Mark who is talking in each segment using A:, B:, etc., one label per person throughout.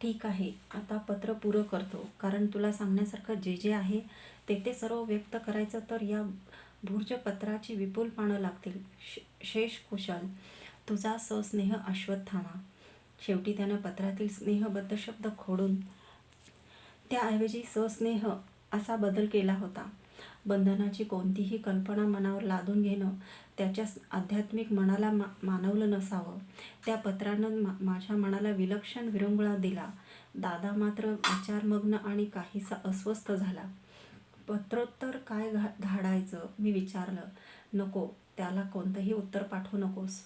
A: ठीक आहे, आता पत्र पुरं करतो, कारण तुला सांगण्यासारखं जे जे आहे ते सर्व व्यक्त करायचं तर या भूर्जपत्राची विपुल पानं लागतील. शेष कुशल. तुझा सस्नेह अश्वत्थामा. शेवटी त्यानं पत्रातील स्नेहबद्ध शब्द खोडून त्याऐवजी सस्नेह असा बदल केला होता. बंधनाची कोणतीही कल्पना मनावर लादून घेणं त्याच्या आध्यात्मिक मनाला मानवलं नसावं. त्या पत्रानं माझ्या मनाला विलक्षण विरंगुळा दिला. दादा मात्र विचारमग्न आणि काहीसा अस्वस्थ झाला. पत्रोत्तर काय धाडायचं मी विचारलं. नको, त्याला कोणतंही उत्तर पाठवू नकोस.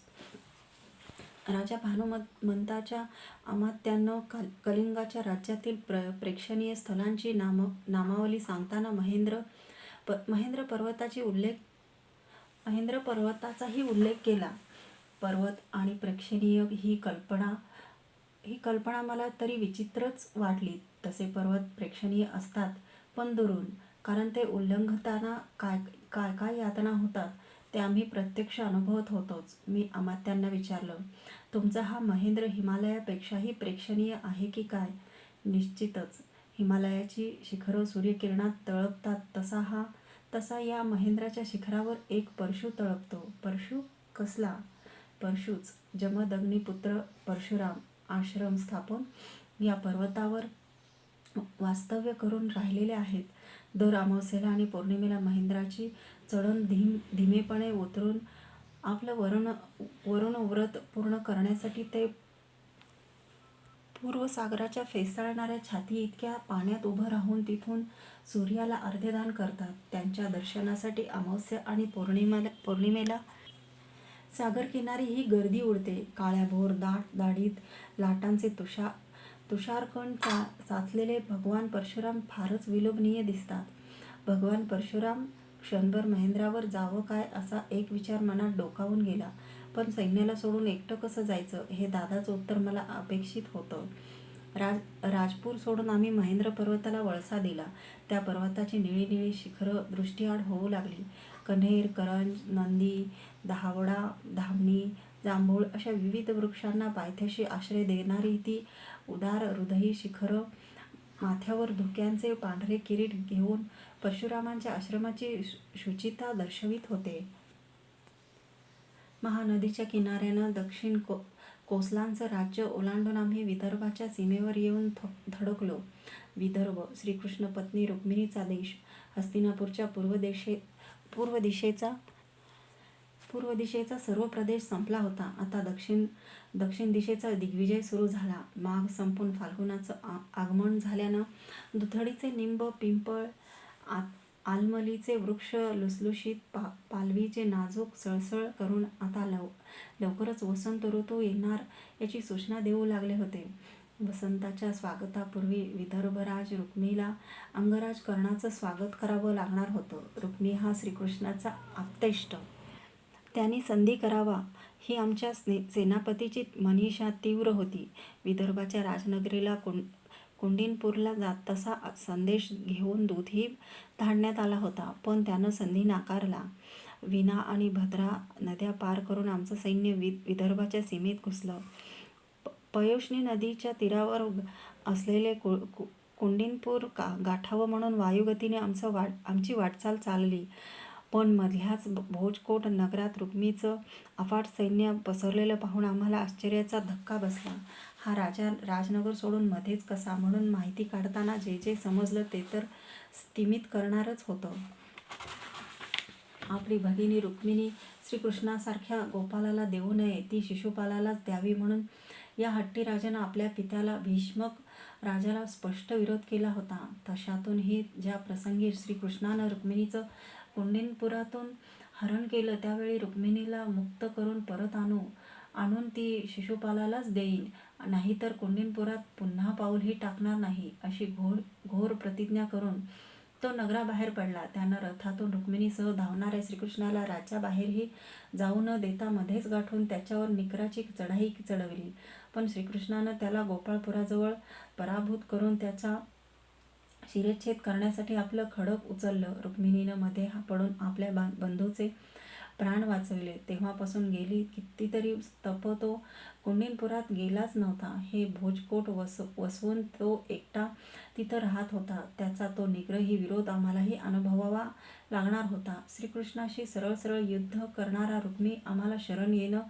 A: राजा भानुमंताच्या अमात्यानं कलिंगाच्या राज्यातील प्रेक्षणीय स्थलांची नामावली सांगताना महेंद्र पर्वताचाही उल्लेख केला. पर्वत आणि प्रेक्षणीय ही कल्पना मला तरी विचित्रच वाटली. तसे पर्वत प्रेक्षणीय असतात, पण दुरून, कारण ते उल्लंघताना काय यातना होतात ते आम्ही प्रत्यक्ष अनुभवत होतोच. मी अमात्यांना विचारलं, तुमचा हा महेंद्र हिमालयापेक्षाही प्रेक्षणीय आहे की काय? निश्चितच. हिमालयाची शिखरं सूर्यकिरणात तळपतात तसा या महेंद्राच्या शिखरावर एक परशु तळपतो. परशु? कसला? परशुच, जमदग्निपुत्र परशुराम आश्रम स्थापून या पर्वतावर वास्तव्य करून राहिलेले आहेत. दर अमावस्येला आणि पौर्णिमेला महेंद्राची चढण धीमेपणे उतरून आपलं वरुण व्रत पूर्ण करण्यासाठी ते पूर्वसागराच्या फेसाळणाऱ्या छाती इतक्या पाण्यात उभं राहून तिथून सूर्याला अर्ध्यदान करतात. त्यांच्या दर्शनासाठी अमावस्या आणि पौर्णिमेला सागरकिनारी ही गर्दी उडते. काळ्याभोर दाट दाढीत लाटांचे तुषारकण साचलेले भगवान परशुराम फारच विलोभनीय दिसतात. भगवान परशुराम क्षणभर महेंद्रावर जावं काय असा एक विचार मनात डोकावून गेला. पण सैन्याला सोडून एकटं कसं जायचं हे दादाचं उत्तर मला अपेक्षित होतं. राजपूर सोडून आम्ही महेंद्र पर्वताला वळसा दिला. त्या पर्वताची निळी निळी शिखरं दृष्टीआड होऊ लागली. कण्हेर, करंज, नंदी, दहावडा, धामणी, जांभूळ अशा विविध वृक्षांना पायथ्याशी आश्रय देणारी ती उदार हृदयी शिखरं माथ्यावर धुक्यांचे पांढरे किरीट घेऊन परशुरामांच्या आश्रमाची शुचिता दर्शवित होते. महानदीच्या किनाऱ्यानं दक्षिण कोसलांचं राज्य ओलांडून आम्ही विदर्भाच्या सीमेवर येऊन धडकलो. विदर्भ, श्रीकृष्णपत्नी रुक्मिणीचा देश. हस्तिनापूरच्या पूर्व दिशेचा सर्व प्रदेश संपला होता. आता दक्षिण दिशेचा दिग्विजय सुरू झाला. माघ संपून फाल्गुनाचं आगमन झाल्यानं दुधडीचे निंब, पिंपळ, आलमलीचे वृक्ष लुसलुशीत पालवीचे नाजूक सळसळ करून आता लवकरच वसंत ऋतू येणार याची सूचना देऊ लागले होते. वसंताच्या स्वागतापूर्वी विदर्भराज रुक्मिणीला अंगराज कर्णाचं स्वागत करावं लागणार होतं. रुक्मिणी हा श्रीकृष्णाचा आप्तेष्ट. त्यांनी संधी करावा ही आमच्या सेनापतीची मनीषा तीव्र होती. विदर्भाच्या राजनगरीला कुंडीनपूरला तसा संदेश घेऊन दूतही धाडण्यात आला होता, पण त्यानं संधी नाकारला. विना आणि भद्रा नद्या पार करून आमचं सैन्य विदर्भाच्या सीमेत घुसलं. पयोष्णी नदीच्या तीरावर असलेले कुंडीनपूर गाठावं म्हणून वायुगतीने आमची वाटचाल चालली. पण मधल्याच भोजकोट नगरात रुक्मिणीचं अफाट सैन्य पसरलेलं पाहून आम्हाला आश्चर्याचा धक्का बसला. हा राजा राजनगर सोडून मध्येच कसा? म्हणून माहिती काढताना जे समजलं ते तर स्तिमित करणारच होतं. आपली भगिनी रुक्मिणी श्रीकृष्णासारख्या गोपालाला देऊ नये, ती शिशुपालालाच द्यावी म्हणून या हट्टी राजानं आपल्या पित्याला भीष्मक राजाला स्पष्ट विरोध केला होता. तशातूनही ज्या प्रसंगी श्रीकृष्णानं रुक्मिणीचं कुंडीनपुरातून हरण केलं त्यावेळी रुक्मिणीला मुक्त करून परत आणून ती शिशुपालालाच देईन, नाहीतर कुंडीनपुरात पुन्हा पाऊलही टाकणार नाही अशी घोर प्रतिज्ञा करून तो नगराबाहेर पडला. त्यानं रथातून रुक्मिणीसह धावणाऱ्या श्रीकृष्णाला राज्याबाहेरही जाऊ न देता मध्येच गाठून त्याच्यावर निकराची चढाई चढवली. पण श्रीकृष्णानं त्याला गोपाळपुराजवळ पराभूत करून त्याचा शिरच्छेद करण्यासाठी आपलं खड्ग उचललं. रुक्मिणीनं मध्ये पडून आपल्या बंधूचे प्राण वाचविले. तेव्हापासून गेली कितीतरी तप तो कुंडीनपुरात गेलाच नव्हता. हे भोजकोट वसवून तो एकटा तिथं राहत होता. त्याचा तो निग्रही विरोध आम्हालाही अनुभवावा लागणार होता. श्रीकृष्णाशी सरळ सरळ युद्ध करणारा रुक्मी आम्हाला शरण येणं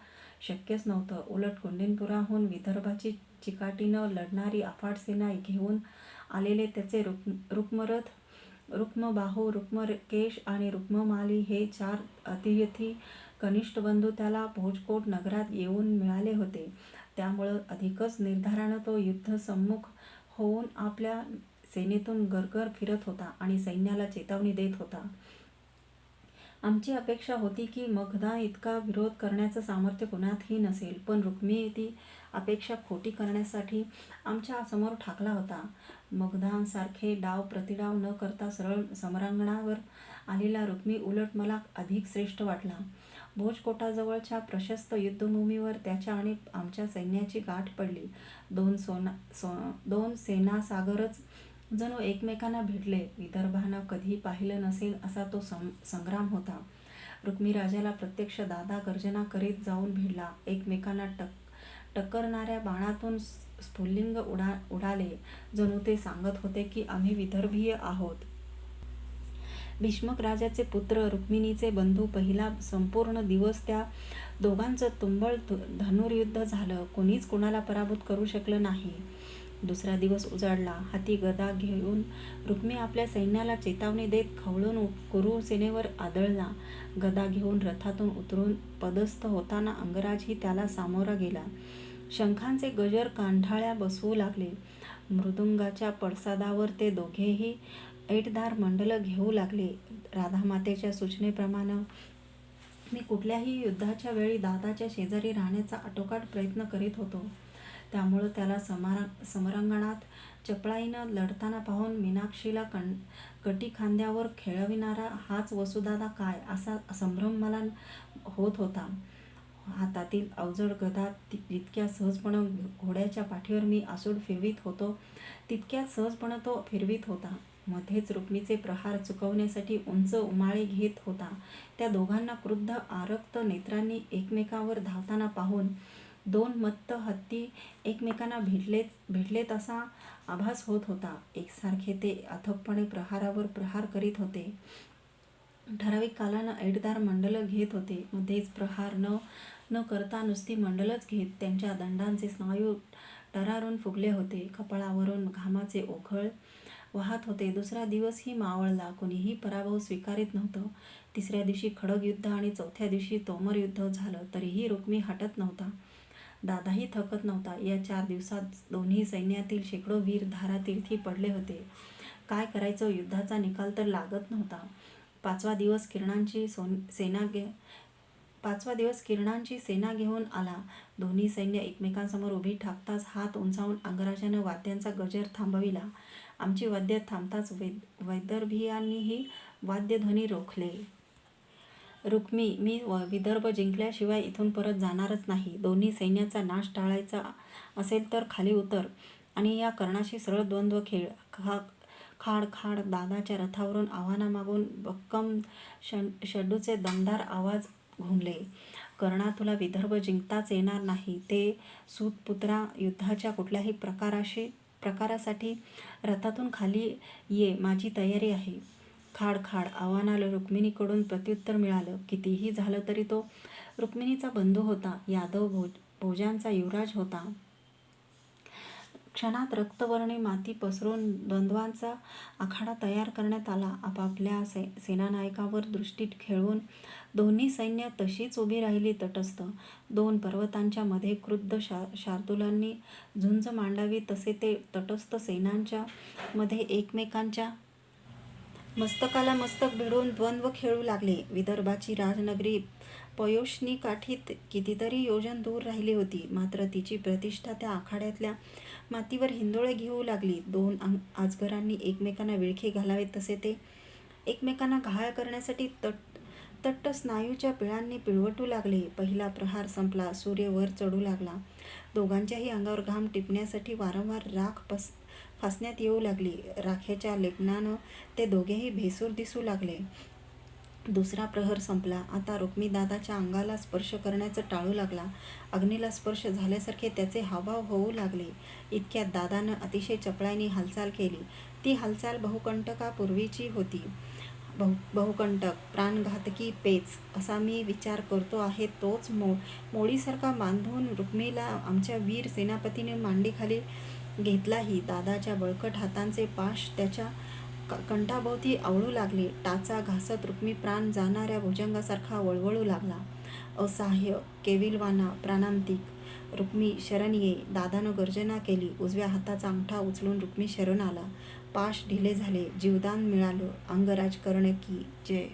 A: शक्यच नव्हतं. उलट कुंडीनपुराहून विदर्भाची चिकाटीनं लढणारी अफाट सेना घेऊन आलेले त्याचे रुक्मरथ, रुक्मबाहू, रुक्मकेश आणि रुक्ममाली हे 4 अतिथी कनिष्ठ बंधू त्याला भोजकोट नगरात येऊन मिळाले होते. त्यामुळं अधिकच निर्धारानं तो युद्धसन्मुख होऊन आपल्या सेनेतून गरगर फिरत होता आणि सैन्याला चेतावणी देत होता. आमची अपेक्षा होती की मगधा इतका विरोध करण्याचं सामर्थ्य कुणातही नसेल, पण रुक्मी ती अपेक्षा खोटी करण्यासाठी आमच्या समोर ठाकला होता. मगधांसारखे डाव प्रतिडाव न करता सरळ समरांगणावर आलेला रुक्मी उलट मला अधिक श्रेष्ठ वाटला. भोजकोटाजवळच्या प्रशस्त युद्धभूमीवर त्याच्या आणि आमच्या सैन्याची गाठ पडली. दोन सेनासागरच जणू एकमेकांना भिडले. विदर्भानं कधी पाहिलं नसेल असा तो संग्राम होता. रुक्मी राजाला प्रत्यक्ष दादा गर्जना करीत जाऊन भिडला. एकमेकांना टक्करणाऱ्या बाणातून स्फुल्लिंग उडाले. जणू ते सांगत होते की आम्ही विदर्भीय आहोत. भीष्मक राजाचे पुत्र, रुक्मिणीचे बंधू. पहिला संपूर्ण दिवस त्या दोघांचं तुंबळ धनुर्युद्ध झालं. कोणीच कोणाला पराभूत करू शकलं नाही. दुसरा दिवस उजाडला. हाती गदा घेऊन रुक्मी आपल्या सैन्याला चेतावणी देत खवळून कुरु सेनेवर आदळला. गदा घेऊन रथातून उतरून पदस्थ होताना अंगराजही त्याला सामोरा गेला. शंखांचे गजर कांढाळ्या बसवू लागले. मृदुंगाच्या पडसादावर ते दोघेही ऐटदार मंडलं घेऊ लागले. राधामातेच्या सूचनेप्रमाणे मी कुठल्याही युद्धाच्या वेळी दादाच्या शेजारी राहण्याचा आटोकाट प्रयत्न करीत होतो. त्यामुळं त्याला समरांगणात चपळाईनं लढताना पाहून मीनाक्षीला कटी खांद्यावर खेळविणारा हाच वसुदादा काय, असा संभ्रम मला होत होता. हातातील अवजड गदा जितक्या सहजपणं घोड्याच्या पाठीवर मी आसूड फिरवीत होतो, तितक्याच सहजपणं तो फिरवीत होता. मध्येच रुक्मीचे प्रहार चुकवण्यासाठी उंच उमाळे घेत होता. त्या दोघांना क्रुद्ध आरक्त नेत्रांनी एकमेकांवर धावताना पाहून 2 मत्त हत्ती एकमेकांना भिडलेत असा आभास होत होता. एकसारखे ते अथकपणे प्रहारावर प्रहार करीत होते. ठराविक कालानं ऐटदार मंडलं घेत होते. मध्येच प्रहार न करता नुसती मंडलच घेत त्यांच्या दंडांचे स्नायू टरारून फुगले होते. कपाळावरून घामाचे ओघळ वाहत होते. दुसरा दिवसही मावळला. कोणीही पराभव स्वीकारित नव्हतं. तिसऱ्या दिवशी खडग युद्ध आणि चौथ्या दिवशी तोमर युद्ध झालं. तरीही रुक्मी हटत नव्हता. दादाही थकत नव्हता. या 4 दिवसात दोन्ही सैन्यातील शेकडो वीर धारातीर्थी पडले होते. काय करायचं, युद्धाचा निकाल तर लागत नव्हता. 5वा दिवस किरणांची सेना घेऊन आला. दोन्ही सैन्य एकमेकांसमोर उभी ठाकताच हात उंचावून अंगराजानं वाद्यांचा गजर थांबविला. आमची वाद्य थांबताच वैदर्भीयांनीही वाद्यध्वनी रोखले. रुक्मी, मी विदर्भ जिंकल्याशिवाय इथून परत जाणारच नाही. दोन्ही सैन्याचा नाश टाळायचा असेल तर खाली उतर आणि या कर्णाशी सरळ द्वंद्व खेळ. खाड खाड दादाच्या रथावरून आव्हानामागून भक्कम षड्डूचे दमदार आवाज घुमले. कर्णा, तुला विदर्भ जिंकताच येणार नाही. ते सूतपुत्रा, युद्धाच्या कुठल्याही प्रकारासाठी रथातून खाली ये, माझी तयारी आहे. खाड खाड आव्हानाला रुक्मिणीकडून प्रत्युत्तर मिळालं. कितीही झालं तरी तो रुक्मिणीचा बंधू होता. यादव भोजांचा युवराज होता. क्षणात रक्तवर्णी माती पसरून द्वंद्वाचा आखाडा तयार करण्यात आला. आपापल्या सेनानायकावर दृष्टी खेळवून दोन्ही सैन्य तशीच उभी राहिली तटस्थ. 2 पर्वतांच्या मध्ये क्रुद्ध शार्दूलांनी झुंज मांडावी तसे ते तटस्थ सेनांच्या मध्ये एकमेकांच्या मस्तकाला मस्तक भिडून द्वंद्व खेळू लागले. विदर्भाची राजनगरी पयोष्णी काठी कितीतरी योजन दूर राहिली होती. मात्र तिची प्रतिष्ठा त्या आखाड्यातल्या मातीवर हिंदोळे घेऊ लागली. 2 अजगरांनी एकमेकांना विळखे घालावेत तसे ते एकमेकांना घायल करण्यासाठी तट्ट स्नायूच्या पिळांनी पिळवटू लागले. पहिला प्रहार संपला. सूर्य वर चढू लागला. दोघांच्याही अंगावर घाम टिपण्यासाठी वारंवार राख फासण्यात येऊ लागली. राखेच्या लेपनानं ते दोघेही भेसूर दिसू लागले. दुसरा प्रहर संपला. आता रुक्मिदादाच्या अंगाला स्पर्श करण्याचं टाळू लागला. अग्नीला स्पर्श झाल्यासारखे त्याचे हावभाव होऊ लागले. इतक्यात दादानं अतिशय चपळाईने हालचाल केली. ती हालचाल बहुकंटकापूर्वीची होती. बहुकंटक, प्राणघातकी पेच असा मी विचार करतो आहे तोच मोळीसारखा बांधून रुक्मीला आमच्या वीर सेनापतीने मांडीखाली घेतलाही. दादाच्या बळकट हातांचे पाश त्याच्या कंठाभोवती आवळू लागले. टाचा घासत रुक्मी प्राण जाणाऱ्या भुजंगासारखा वळवळू लागला. असहाय्य, केविलवाणा, प्राणांतिक. रुक्मी शरण ये. दादानं गर्जना केली. उजव्या हाताचा अंगठा उचलून रुक्मी शरण आला. पाश ढिले झाले. जीवदान मिळालं. अंगराज कर्ण की जय.